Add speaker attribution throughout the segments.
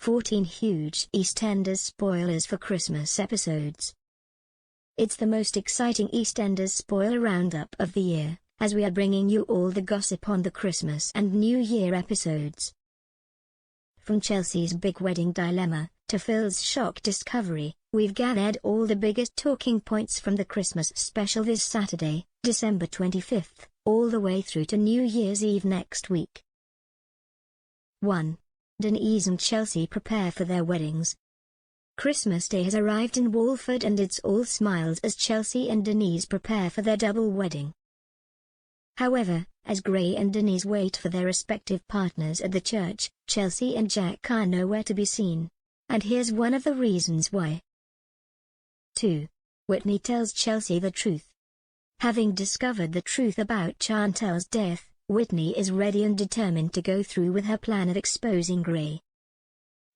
Speaker 1: 14 huge EastEnders spoilers for Christmas episodes. It's the most exciting EastEnders spoiler roundup of the year, as we are bringing you all the gossip on the Christmas and New Year episodes. From Chelsea's big wedding dilemma, to Phil's shock discovery, we've gathered all the biggest talking points from the Christmas special this Saturday, December 25th, all the way through to New Year's Eve next week. 1. Denise and Chelsea prepare for their weddings. Christmas Day has arrived in Walford and it's all smiles as Chelsea and Denise prepare for their double wedding. However, as Gray and Denise wait for their respective partners at the church, Chelsea and Jack are nowhere to be seen. And here's one of the reasons why. 2. Whitney tells Chelsea the truth. Having discovered the truth about Chantel's death, Whitney is ready and determined to go through with her plan of exposing Gray.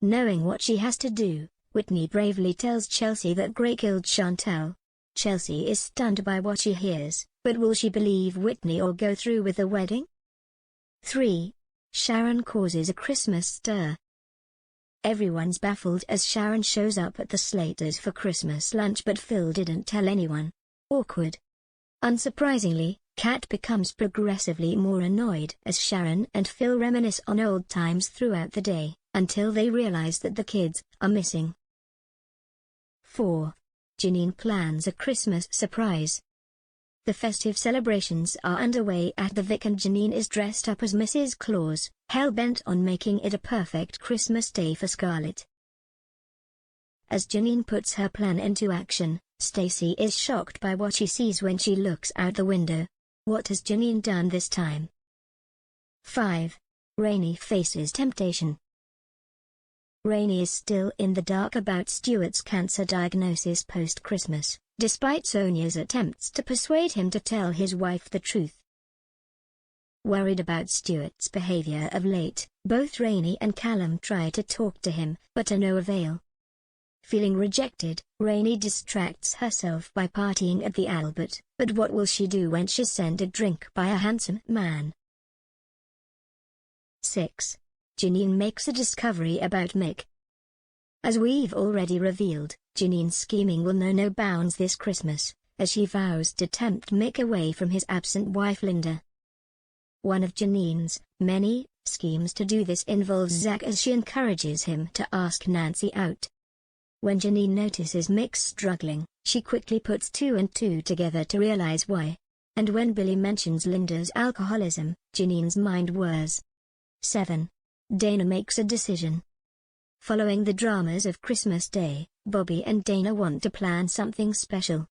Speaker 1: Knowing what she has to do, Whitney bravely tells Chelsea that Gray killed Chantel. Chelsea is stunned by what she hears, but will she believe Whitney or go through with the wedding? 3. Sharon causes a Christmas stir. Everyone's baffled as Sharon shows up at the Slaters for Christmas lunch, but Phil didn't tell anyone. Awkward. Unsurprisingly, Kat becomes progressively more annoyed as Sharon and Phil reminisce on old times throughout the day, until they realize that the kids are missing. 4. Janine plans a Christmas surprise. The festive celebrations are underway at the Vic and Janine is dressed up as Mrs. Claus, hell-bent on making it a perfect Christmas day for Scarlett. As Janine puts her plan into action, Stacey is shocked by what she sees when she looks out the window. What has Janine done this time? 5. Rainey faces temptation. Rainey is still in the dark about Stuart's cancer diagnosis post-Christmas, despite Sonia's attempts to persuade him to tell his wife the truth. Worried about Stuart's behavior of late, both Rainey and Callum try to talk to him, but to no avail. Feeling rejected, Rainey distracts herself by partying at the Albert, but what will she do when she's sent a drink by a handsome man? 6. Janine makes a discovery about Mick. As we've already revealed, Janine's scheming will know no bounds this Christmas, as she vows to tempt Mick away from his absent wife Linda. One of Janine's many schemes to do this involves Zach, as she encourages him to ask Nancy out. When Janine notices Mick's struggling, she quickly puts 2 and 2 together to realize why. And when Billy mentions Linda's alcoholism, Janine's mind whirs. 7. Dana makes a decision. Following the dramas of Christmas Day, Bobby and Dana want to plan something special.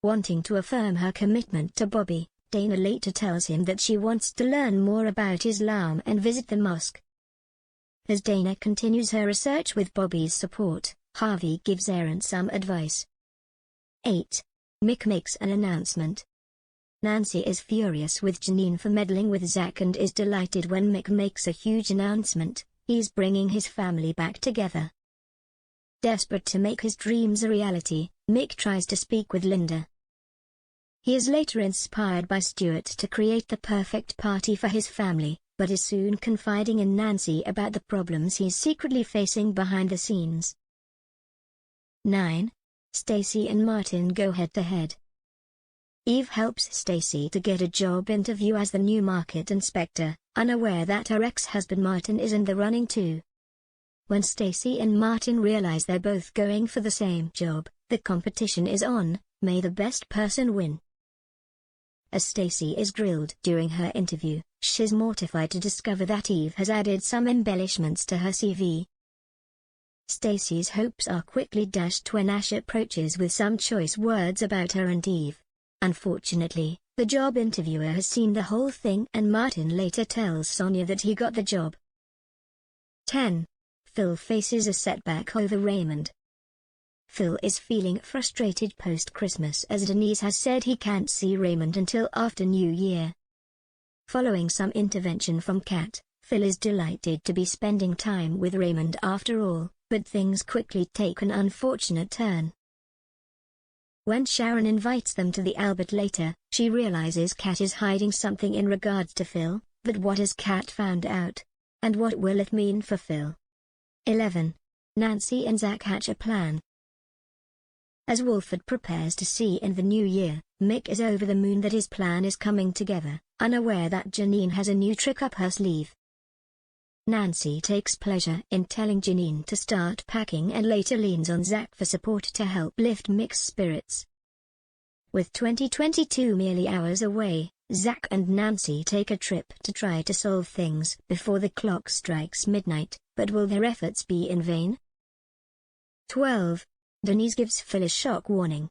Speaker 1: Wanting to affirm her commitment to Bobby, Dana later tells him that she wants to learn more about Islam and visit the mosque. As Dana continues her research with Bobby's support, Harvey gives Aaron some advice. 8. Mick makes an announcement. Nancy is furious with Janine for meddling with Zach and is delighted when Mick makes a huge announcement: he's bringing his family back together. Desperate to make his dreams a reality, Mick tries to speak with Linda. He is later inspired by Stuart to create the perfect party for his family, but is soon confiding in Nancy about the problems he's secretly facing behind the scenes. 9. Stacey and Martin go head-to-head. Eve helps Stacey to get a job interview as the new market inspector, unaware that her ex-husband Martin is in the running too. When Stacey and Martin realize they're both going for the same job, the competition is on. May the best person win. As Stacey is grilled during her interview, she's mortified to discover that Eve has added some embellishments to her CV. Stacey's hopes are quickly dashed when Ash approaches with some choice words about her and Eve. Unfortunately, the job interviewer has seen the whole thing and Martin later tells Sonia that he got the job. 10. Phil faces a setback over Raymond. Phil is feeling frustrated post-Christmas as Denise has said he can't see Raymond until after New Year. Following some intervention from Kat, Phil is delighted to be spending time with Raymond after all, but things quickly take an unfortunate turn. When Sharon invites them to the Albert later, she realizes Kat is hiding something in regards to Phil, but what has Kat found out? And what will it mean for Phil? 11. Nancy and Zach hatch a plan. As Wolford prepares to see in the new year, Mick is over the moon that his plan is coming together, unaware that Janine has a new trick up her sleeve. Nancy takes pleasure in telling Janine to start packing and later leans on Zach for support to help lift Mick's spirits. With 2022 merely hours away, Zach and Nancy take a trip to try to solve things before the clock strikes midnight, but will their efforts be in vain? 12. Denise gives Phil a shock warning.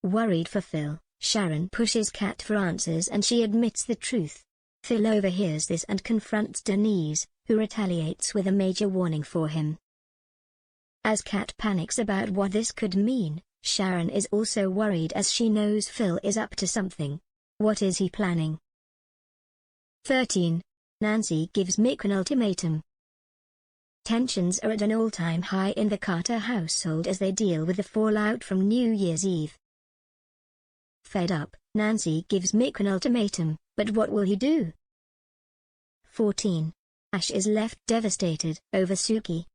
Speaker 1: Worried for Phil, Sharon pushes Kat for answers and she admits the truth. Phil overhears this and confronts Denise, who retaliates with a major warning for him. As Kat panics about what this could mean, Sharon is also worried as she knows Phil is up to something. What is he planning? 13. Nancy gives Mick an ultimatum. Tensions are at an all-time high in the Carter household as they deal with the fallout from New Year's Eve. Fed up, Nancy gives Mick an ultimatum, but what will he do? 14. Ash is left devastated over Suki.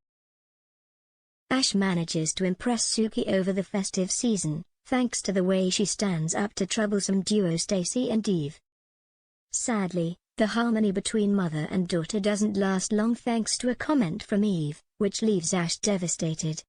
Speaker 1: Ash manages to impress Suki over the festive season, thanks to the way she stands up to troublesome duo Stacy and Eve. Sadly, the harmony between mother and daughter doesn't last long thanks to a comment from Eve, which leaves Ash devastated.